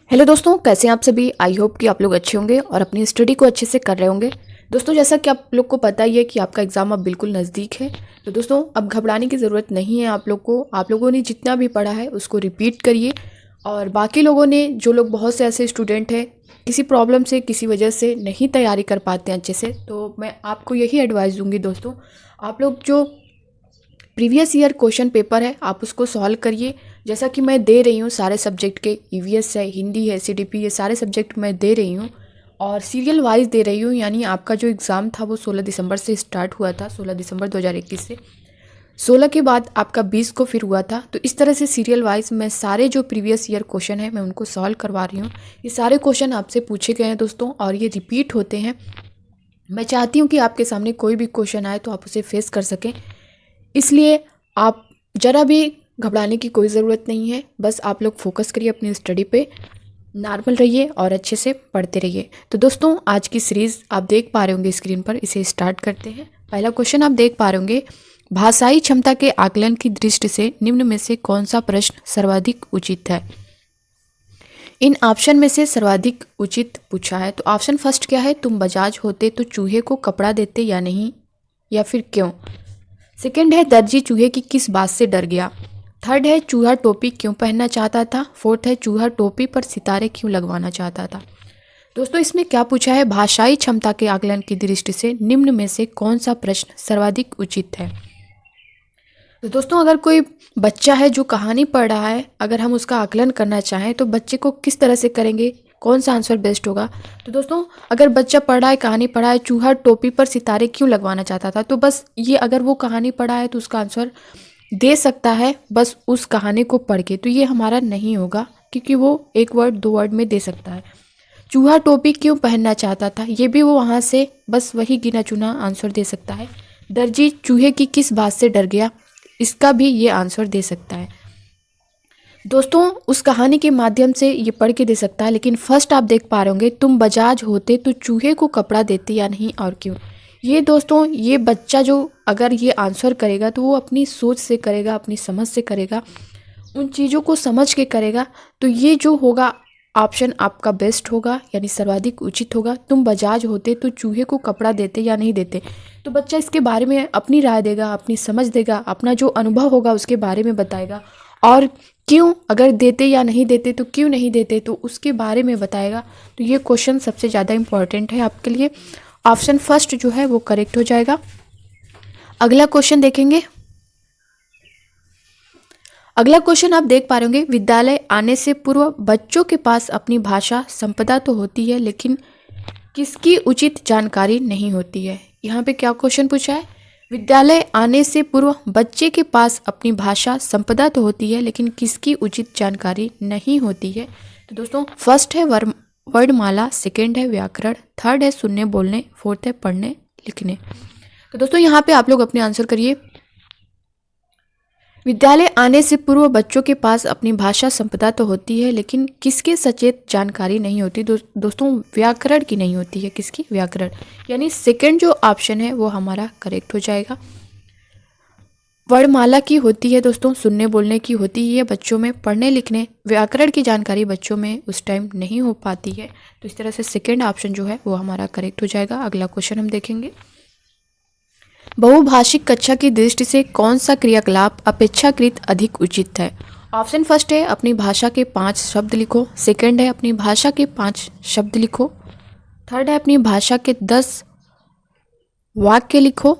Hello दोस्तों, कैसे हैं आप सभी। आई होप कि आप लोग अच्छे होंगे और अपनी स्टडी को अच्छे से कर रहे होंगे। दोस्तों, जैसा कि आप लोग को पता ही है कि आपका एग्ज़ाम अब बिल्कुल नज़दीक है। तो दोस्तों, अब घबराने की ज़रूरत नहीं है आप लोग को। आप लोगों ने जितना भी पढ़ा है उसको रिपीट करिए। और बाकी लोगों ने, जो लोग, बहुत से ऐसे स्टूडेंट हैं किसी प्रॉब्लम से, किसी वजह से नहीं तैयारी कर पाते हैं अच्छे से, तो मैं आपको यही एडवाइस दूंगी दोस्तों, आप लोग जो प्रीवियस ईयर क्वेश्चन पेपर है आप उसको सॉल्व करिए। जैसा कि मैं दे रही हूँ सारे सब्जेक्ट के, ईवीएस है, हिंदी है, सीडीपी, ये सारे सब्जेक्ट मैं दे रही हूँ और सीरियल वाइज दे रही हूँ। यानी आपका जो एग्ज़ाम था वो 16 दिसंबर से स्टार्ट हुआ था, 16 दिसंबर 2021 से। 16 के बाद आपका 20 को फिर हुआ था। तो इस तरह से सीरियल वाइज मैं सारे जो प्रीवियस ईयर क्वेश्चन है मैं उनको सॉल्व करवा रही हूँ। ये सारे क्वेश्चन आपसे पूछे गए हैं दोस्तों और ये रिपीट होते हैं। मैं चाहती हूँ कि आपके सामने कोई भी क्वेश्चन आए तो आप उसे फेस कर सकें, इसलिए आप ज़रा भी घबराने की कोई ज़रूरत नहीं है। बस आप लोग फोकस करिए अपनी स्टडी पे, नॉर्मल रहिए और अच्छे से पढ़ते रहिए। तो दोस्तों, आज की सीरीज़ आप देख पा रहे होंगे स्क्रीन पर, इसे स्टार्ट करते हैं। पहला क्वेश्चन आप देख पा रहे होंगे, भाषाई क्षमता के आकलन की दृष्टि से निम्न में से कौन सा प्रश्न सर्वाधिक उचित है। इन ऑप्शन में से सर्वाधिक उचित पूछा है। तो ऑप्शन फर्स्ट क्या है, तुम बजाज होते तो चूहे को कपड़ा देते या नहीं, या फिर क्यों। सेकंड है, दर्जी चूहे की किस बात से डर गया। थर्ड है, चूहा टोपी क्यों पहनना चाहता था। फोर्थ है, चूहा टोपी पर सितारे क्यों लगवाना चाहता था। दोस्तों, इसमें क्या पूछा है, भाषाई क्षमता के आकलन की दृष्टि से निम्न में से कौन सा प्रश्न सर्वाधिक उचित है। तो दोस्तों, अगर कोई बच्चा है जो कहानी पढ़ रहा है, अगर हम उसका आकलन करना चाहें तो बच्चे को किस तरह से करेंगे, कौन सा आंसर बेस्ट होगा। तो दोस्तों, अगर बच्चा पढ़ रहा है, कहानी पढ़ा है, चूहा टोपी पर सितारे क्यों लगवाना चाहता था, तो बस ये, अगर वो कहानी पढ़ा है तो उसका आंसर दे सकता है बस उस कहानी को पढ़ के। तो ये हमारा नहीं होगा, क्योंकि वो एक वर्ड दो वर्ड में दे सकता है। चूहा टोपी क्यों पहनना चाहता था, ये भी वो वहाँ से बस वही गिना चुना आंसर दे सकता है। दर्जी चूहे की किस बात से डर गया, इसका भी ये आंसर दे सकता है। दोस्तों, उस कहानी के माध्यम से ये पढ़ के दे सकता है। लेकिन फर्स्ट आप देख पा रहे होंगे, तुम बजाज होते तो चूहे को कपड़ा देते या नहीं और क्यों। ये दोस्तों, ये बच्चा जो अगर ये आंसर करेगा तो वो अपनी सोच से करेगा, अपनी समझ से करेगा, उन चीज़ों को समझ के करेगा। तो ये जो होगा ऑप्शन आपका बेस्ट होगा, यानी सर्वाधिक उचित होगा। तुम बजाज होते तो चूहे को कपड़ा देते या नहीं देते। तो बच्चा इसके बारे में अपनी राय देगा, अपनी समझ देगा, अपना जो अनुभव होगा उसके बारे में बताएगा। और क्यों, अगर देते या नहीं देते तो क्यों नहीं देते, तो उसके बारे में बताएगा। तो ये क्वेश्चन सबसे ज़्यादा इम्पॉर्टेंट है आपके लिए। ऑप्शन फर्स्ट जो है वो करेक्ट हो जाएगा। अगला क्वेश्चन देखेंगे। अगला क्वेश्चन आप देख पा रहे होंगे, विद्यालय आने से पूर्व बच्चों के पास अपनी भाषा संपदा तो होती है, लेकिन किसकी उचित जानकारी नहीं होती है। यहाँ पे क्या क्वेश्चन पूछा है, विद्यालय आने से पूर्व बच्चे के पास अपनी भाषा संपदा तो होती है, लेकिन किसकी उचित जानकारी नहीं होती है। तो दोस्तों, फर्स्ट है वर्णमाला, सेकंड है व्याकरण, थर्ड है सुनने बोलने, फोर्थ है पढ़ने लिखने। तो दोस्तों, यहाँ पे आप लोग अपने आंसर करिए। विद्यालय आने से पूर्व बच्चों के पास अपनी भाषा संपदा तो होती है, लेकिन किसके सचेत जानकारी नहीं होती। दोस्तों, व्याकरण की नहीं होती है। किसकी, व्याकरण। यानी सेकंड जो ऑप्शन है वो हमारा करेक्ट हो जाएगा। वर्णमाला की होती है दोस्तों, सुनने बोलने की होती है बच्चों में, पढ़ने लिखने, व्याकरण की जानकारी बच्चों में उस टाइम नहीं हो पाती है। तो इस तरह से सेकंड ऑप्शन जो है वो हमारा करेक्ट हो जाएगा। अगला क्वेश्चन हम देखेंगे, बहुभाषिक कक्षा की दृष्टि से कौन सा क्रियाकलाप अपेक्षाकृत अधिक उचित है। ऑप्शन फर्स्ट है, अपनी भाषा के 5 शब्द लिखो। सेकंड है, अपनी भाषा के 5 शब्द लिखो। थर्ड है, अपनी भाषा के 10 वाक्य लिखो।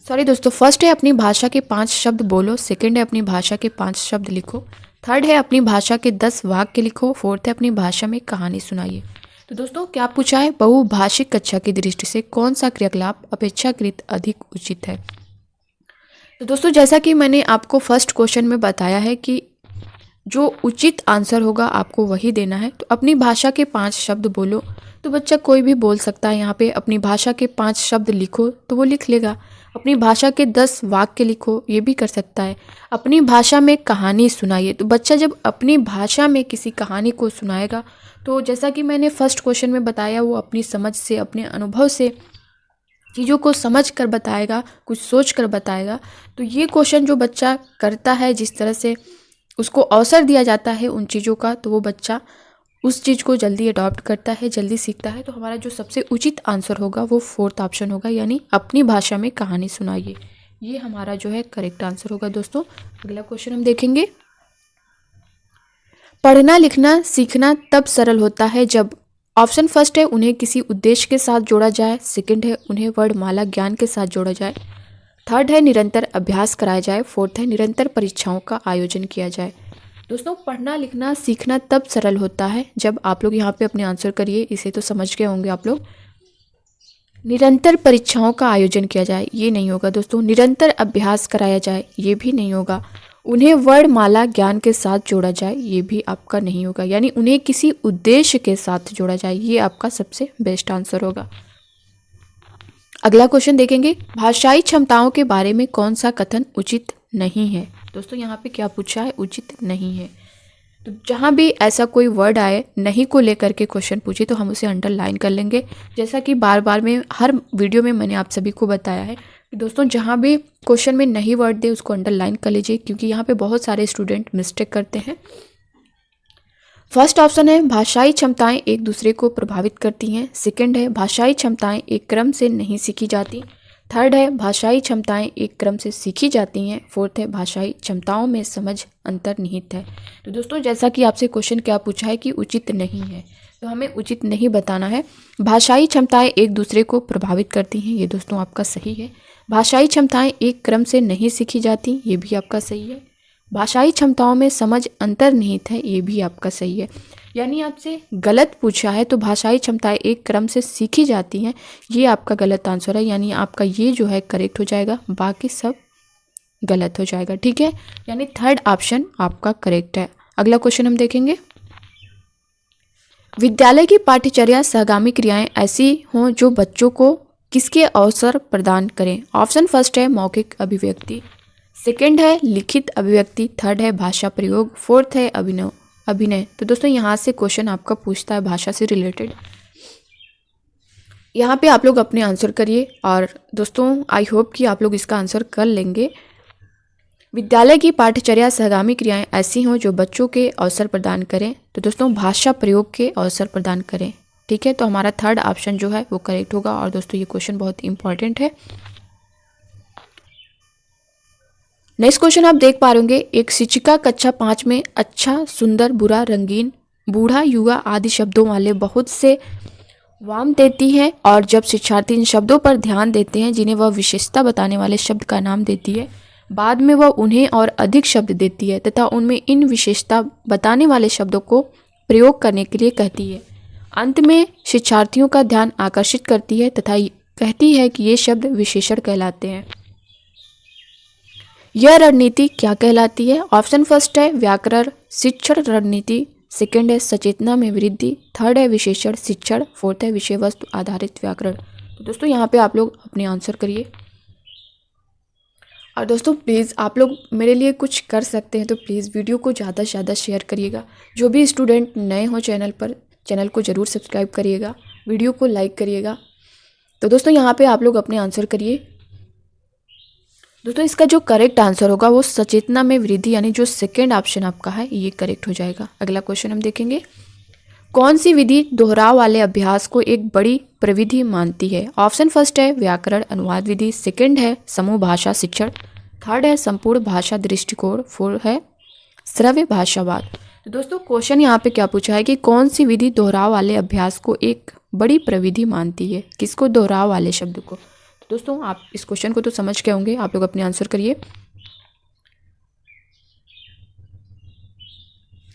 सॉरी दोस्तों, फर्स्ट है, अपनी भाषा के 5 शब्द बोलो। सेकंड है, अपनी भाषा के 5 शब्द लिखो। थर्ड है, अपनी भाषा के 10 वाक्य लिखो। फोर्थ है, अपनी भाषा में कहानी सुनाइए। तो दोस्तों, क्या पूछा है, बहुभाषिक कक्षा की दृष्टि से कौन सा क्रियाकलाप अपेक्षाकृत अधिक उचित है। तो दोस्तों, जैसा कि मैंने आपको फर्स्ट क्वेश्चन में बताया है कि जो उचित आंसर होगा आपको वही देना है। तो अपनी भाषा के 5 शब्द बोलो, तो बच्चा कोई भी बोल सकता है। यहाँ पे अपनी भाषा के 5 शब्द लिखो तो वो लिख लेगा। अपनी भाषा के 10 वाक्य लिखो, ये भी कर सकता है। अपनी भाषा में कहानी सुनाइए, तो बच्चा जब अपनी भाषा में किसी कहानी को सुनाएगा तो जैसा कि मैंने फर्स्ट क्वेश्चन में बताया, वो अपनी समझ से, अपने अनुभव से चीज़ों को समझ कर बताएगा, कुछ सोच कर बताएगा। तो ये क्वेश्चन जो बच्चा करता है, जिस तरह से उसको अवसर दिया जाता है उन चीज़ों का, तो वो बच्चा उस चीज़ को जल्दी अडॉप्ट करता है, जल्दी सीखता है। तो हमारा जो सबसे उचित आंसर होगा वो 4th ऑप्शन होगा, यानी अपनी भाषा में कहानी सुनाइए। ये हमारा जो है करेक्ट आंसर होगा। दोस्तों अगला क्वेश्चन हम देखेंगे। पढ़ना लिखना सीखना तब सरल होता है जब ऑप्शन फर्स्ट है उन्हें किसी उद्देश्य के साथ जोड़ा जाए, सेकंड है उन्हें वर्णमाला ज्ञान के साथ जोड़ा जाए, थर्ड है निरंतर अभ्यास कराया जाए, फोर्थ है निरंतर परीक्षाओं का आयोजन किया जाए। दोस्तों पढ़ना लिखना सीखना तब सरल होता है जब, आप लोग यहाँ पे अपने आंसर करिए, इसे तो समझ गए होंगे आप लोग। निरंतर परीक्षाओं का आयोजन किया जाए, ये नहीं होगा दोस्तों। निरंतर अभ्यास कराया जाए, ये भी नहीं होगा। उन्हें वर्णमाला ज्ञान के साथ जोड़ा जाए, ये भी आपका नहीं होगा। यानी उन्हें किसी उद्देश्य के साथ जोड़ा जाए, ये आपका सबसे बेस्ट आंसर होगा। अगला क्वेश्चन देखेंगे। भाषाई क्षमताओं के बारे में कौन सा कथन उचित नहीं है? दोस्तों यहाँ पे क्या पूछा है? उचित नहीं है। तो जहाँ भी ऐसा कोई वर्ड आए नहीं को लेकर के क्वेश्चन पूछे तो हम उसे अंडरलाइन कर लेंगे। जैसा कि बार बार में हर वीडियो में मैंने आप सभी को बताया है कि दोस्तों जहाँ भी क्वेश्चन में नहीं वर्ड दे उसको अंडरलाइन कर लीजिए, क्योंकि यहाँ पे बहुत सारे स्टूडेंट मिस्टेक करते हैं। फर्स्ट ऑप्शन है भाषाई क्षमताएं एक दूसरे को प्रभावित करती हैं, सेकंड है भाषाई क्षमताएं एक क्रम से नहीं सीखी जाती, थर्ड है भाषाई क्षमताएं एक क्रम से सीखी जाती हैं, फोर्थ है भाषाई क्षमताओं में समझ अंतर्निहित है। तो दोस्तों जैसा कि आपसे क्वेश्चन क्या पूछा है कि उचित नहीं है, तो हमें उचित नहीं बताना है। भाषाई क्षमताएं एक दूसरे को प्रभावित करती हैं, ये दोस्तों आपका सही है। भाषाई क्षमताएं एक क्रम से नहीं सीखी जाती, ये भी आपका सही है। भाषाई क्षमताओं में समझ अंतर्निहित है, ये भी आपका सही है। यानी आपसे गलत पूछा है तो भाषाई क्षमताएं एक क्रम से सीखी जाती हैं, ये आपका गलत आंसर है। यानी आपका ये जो है करेक्ट हो जाएगा, बाकी सब गलत हो जाएगा। ठीक है, यानी थर्ड ऑप्शन आपका करेक्ट है। अगला क्वेश्चन हम देखेंगे। विद्यालय की पाठ्यचर्या सहगामी क्रियाएं ऐसी हों जो बच्चों को किसके अवसर प्रदान करें? ऑप्शन फर्स्ट है मौखिक अभिव्यक्ति, सेकंड है लिखित अभिव्यक्ति, थर्ड है भाषा प्रयोग, फोर्थ है अभिनय। तो दोस्तों यहाँ से क्वेश्चन आपका पूछता है भाषा से रिलेटेड। यहाँ पे आप लोग अपने आंसर करिए और दोस्तों आई होप कि आप लोग इसका आंसर कर लेंगे। विद्यालय की पाठ्यचर्या सहगामी क्रियाएं ऐसी हों जो बच्चों के अवसर प्रदान करें, तो दोस्तों भाषा प्रयोग के अवसर प्रदान करें। ठीक है, तो हमारा थर्ड ऑप्शन जो है वो करेक्ट होगा। और दोस्तों ये क्वेश्चन बहुत इंपॉर्टेंट है। नेक्स्ट क्वेश्चन आप देख पा रहे, एक शिक्षिका कक्षा 5 में अच्छा, सुंदर, बुरा, रंगीन, बूढ़ा, युवा आदि शब्दों वाले बहुत से वाम देती है, और जब शिक्षार्थी इन शब्दों पर ध्यान देते हैं जिन्हें वह विशेषता बताने वाले शब्द का नाम देती है, बाद में वह उन्हें और अधिक शब्द देती है तथा उनमें इन विशेषता बताने वाले शब्दों को प्रयोग करने के लिए कहती है। अंत में शिक्षार्थियों का ध्यान आकर्षित करती है तथा कहती है कि ये शब्द विशेषण कहलाते हैं। यह रणनीति क्या कहलाती है? ऑप्शन फर्स्ट है व्याकरण शिक्षण रणनीति, सेकंड है सचेतना में वृद्धि, थर्ड है विशेषण शिक्षण, फोर्थ है विषय वस्तु आधारित व्याकरण। तो दोस्तों यहाँ पे आप लोग अपने आंसर करिए। और दोस्तों प्लीज़ आप लोग मेरे लिए कुछ कर सकते हैं तो प्लीज़ वीडियो को ज़्यादा से ज़्यादा शेयर करिएगा। जो भी स्टूडेंट नए हो चैनल पर, चैनल को ज़रूर सब्सक्राइब करिएगा, वीडियो को लाइक करिएगा। तो दोस्तों यहाँ पे आप लोग अपने आंसर करिए। दोस्तों इसका जो करेक्ट आंसर होगा वो सचेतना में वृद्धि, यानी जो सेकेंड ऑप्शन आपका है ये करेक्ट हो जाएगा। अगला क्वेश्चन हम देखेंगे। कौन सी विधि दोहराव वाले अभ्यास को एक बड़ी प्रविधि मानती है? ऑप्शन फर्स्ट है व्याकरण अनुवाद विधि, सेकंड है समूह भाषा शिक्षण, थर्ड है संपूर्ण भाषा दृष्टिकोण, फोर्थ है श्रव्य भाषावाद। तो दोस्तों क्वेश्चन यहाँ पे क्या पूछा है कि कौन सी विधि दोहराव वाले अभ्यास को एक बड़ी प्रविधि मानती है? किसको? दोहराव वाले शब्द को। तो दोस्तों आप इस क्वेश्चन को तो समझ गए होंगे, आप लोग अपने आंसर करिए।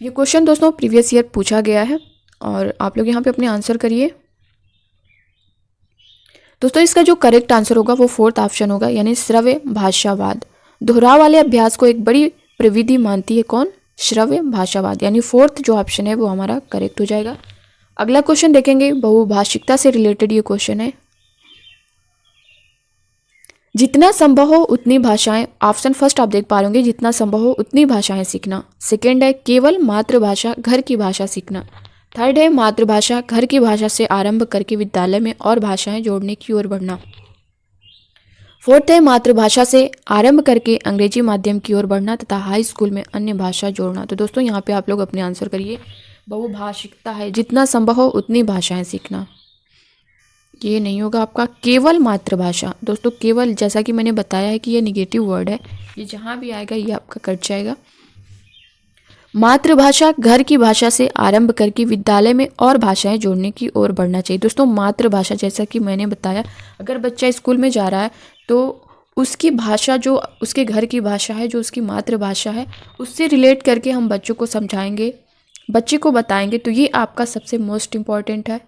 ये क्वेश्चन दोस्तों प्रीवियस ईयर पूछा गया है और आप लोग यहाँ पे अपने आंसर करिए। दोस्तों इसका जो करेक्ट आंसर होगा वो फोर्थ ऑप्शन होगा, यानी श्रव्य भाषावाद। दोहराव वाले अभ्यास को एक बड़ी प्रविधि मानती है कौन? श्रव्य भाषावाद, यानी फोर्थ जो ऑप्शन है वो हमारा करेक्ट हो जाएगा। अगला क्वेश्चन देखेंगे, बहुभाषिकता से रिलेटेड ये क्वेश्चन है। जितना संभव हो उतनी भाषाएं, ऑप्शन फर्स्ट आप देख पा रहे होंगे जितना संभव हो उतनी भाषाएं सीखना, सेकंड है केवल मातृभाषा घर की भाषा सीखना, थर्ड है मातृभाषा घर की भाषा से आरंभ करके विद्यालय में और भाषाएं जोड़ने की ओर बढ़ना, फोर्थ है मातृभाषा से आरंभ करके अंग्रेजी माध्यम की ओर बढ़ना तथा हाई स्कूल में अन्य भाषा जोड़ना। तो दोस्तों यहाँ पे आप लोग अपने आंसर करिए। बहुभाषिकता है, जितना संभव हो उतनी भाषाएं सीखना, ये नहीं होगा आपका। केवल मातृभाषा, दोस्तों केवल जैसा कि मैंने बताया है कि ये निगेटिव वर्ड है, ये जहाँ भी आएगा ये आपका कट जाएगा। मातृभाषा घर की भाषा से आरंभ करके विद्यालय में और भाषाएं जोड़ने की ओर बढ़ना चाहिए। दोस्तों मातृभाषा जैसा कि मैंने बताया, अगर बच्चा स्कूल में जा रहा है तो उसकी भाषा जो उसके घर की भाषा है, जो उसकी मातृभाषा है, उससे रिलेट करके हम बच्चों को समझाएंगे, बच्चे को बताएंगे, तो ये आपका सबसे मोस्ट इम्पॉर्टेंट है।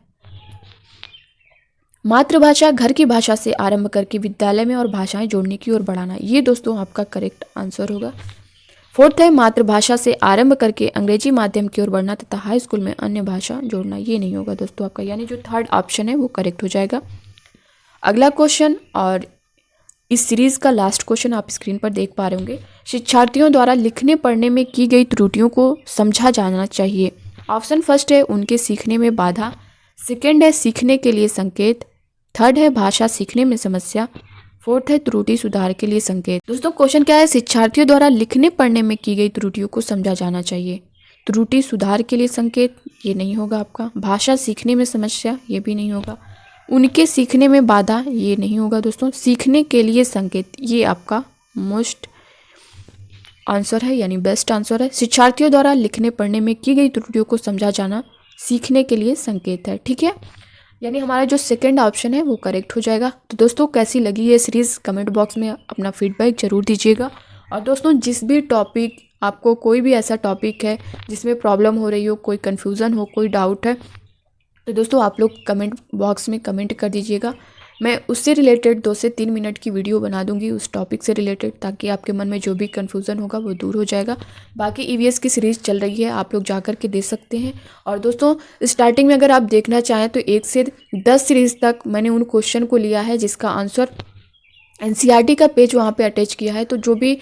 मातृभाषा घर की भाषा से आरंभ करके विद्यालय में और भाषाएं जोड़ने की ओर बढ़ाना, ये दोस्तों आपका करेक्ट आंसर होगा। फोर्थ है मातृभाषा से आरंभ करके अंग्रेजी माध्यम की ओर बढ़ना तथा हाई स्कूल में अन्य भाषा जोड़ना, ये नहीं होगा दोस्तों आपका, यानी जो थर्ड ऑप्शन है वो करेक्ट हो जाएगा। अगला क्वेश्चन और इस सीरीज का लास्ट क्वेश्चन आप स्क्रीन पर देख पा रहे होंगे। शिक्षार्थियों द्वारा लिखने पढ़ने में की गई त्रुटियों को समझा जाना चाहिए। ऑप्शन फर्स्ट है उनके सीखने में बाधा, सेकेंड है सीखने के लिए संकेत, थर्ड है भाषा सीखने में समस्या, फोर्थ है त्रुटि सुधार के लिए संकेत। दोस्तों क्वेश्चन क्या है, शिक्षार्थियों द्वारा लिखने पढ़ने में की गई त्रुटियों को समझा जाना चाहिए। त्रुटि सुधार के लिए संकेत, ये नहीं होगा आपका। भाषा सीखने में समस्या, ये भी नहीं होगा। उनके सीखने में बाधा, ये नहीं होगा दोस्तों। सीखने के लिए संकेत, ये आपका मोस्ट आंसर है, यानी बेस्ट आंसर है। शिक्षार्थियों द्वारा लिखने पढ़ने में की गई त्रुटियों को समझा जाना सीखने के लिए संकेत है, ठीक है, यानी हमारा जो सेकंड ऑप्शन है वो करेक्ट हो जाएगा। तो दोस्तों कैसी लगी ये सीरीज़, कमेंट बॉक्स में अपना फीडबैक जरूर दीजिएगा। और दोस्तों जिस भी टॉपिक आपको, कोई भी ऐसा टॉपिक है जिसमें प्रॉब्लम हो रही हो, कोई कन्फ्यूज़न हो, कोई डाउट है, तो दोस्तों आप लोग कमेंट बॉक्स में कमेंट कर दीजिएगा। मैं उससे रिलेटेड 2 से 3 मिनट की वीडियो बना दूंगी उस टॉपिक से रिलेटेड, ताकि आपके मन में जो भी कन्फ्यूज़न होगा वो दूर हो जाएगा। बाकी ईवीएस की सीरीज़ चल रही है, आप लोग जा कर के देख सकते हैं। और दोस्तों स्टार्टिंग में अगर आप देखना चाहें तो 1 से 10 सीरीज़ तक मैंने उन क्वेश्चन को लिया है जिसका आंसर एनसीईआरटी का पेज वहाँ पर अटैच किया है। तो जो भी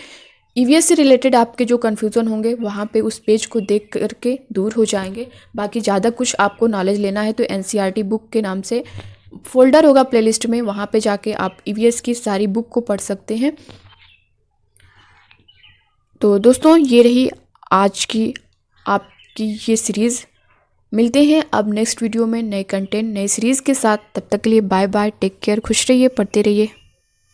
ईवीएस से रिलेटेड आपके जो कन्फ्यूज़न होंगे वहाँ पे उस पेज को देख करके दूर हो जाएंगे। बाकी ज़्यादा कुछ आपको नॉलेज लेना है तो एनसीईआरटी बुक के नाम से फोल्डर होगा प्लेलिस्ट में, वहाँ पे जाके आप ईवीएस की सारी बुक को पढ़ सकते हैं। तो दोस्तों ये रही आज की आपकी ये सीरीज़। मिलते हैं अब नेक्स्ट वीडियो में नए कंटेंट, नए सीरीज़ के साथ। तब तक के लिए बाय बाय, टेक केयर, खुश रहिए, पढ़ते रहिए।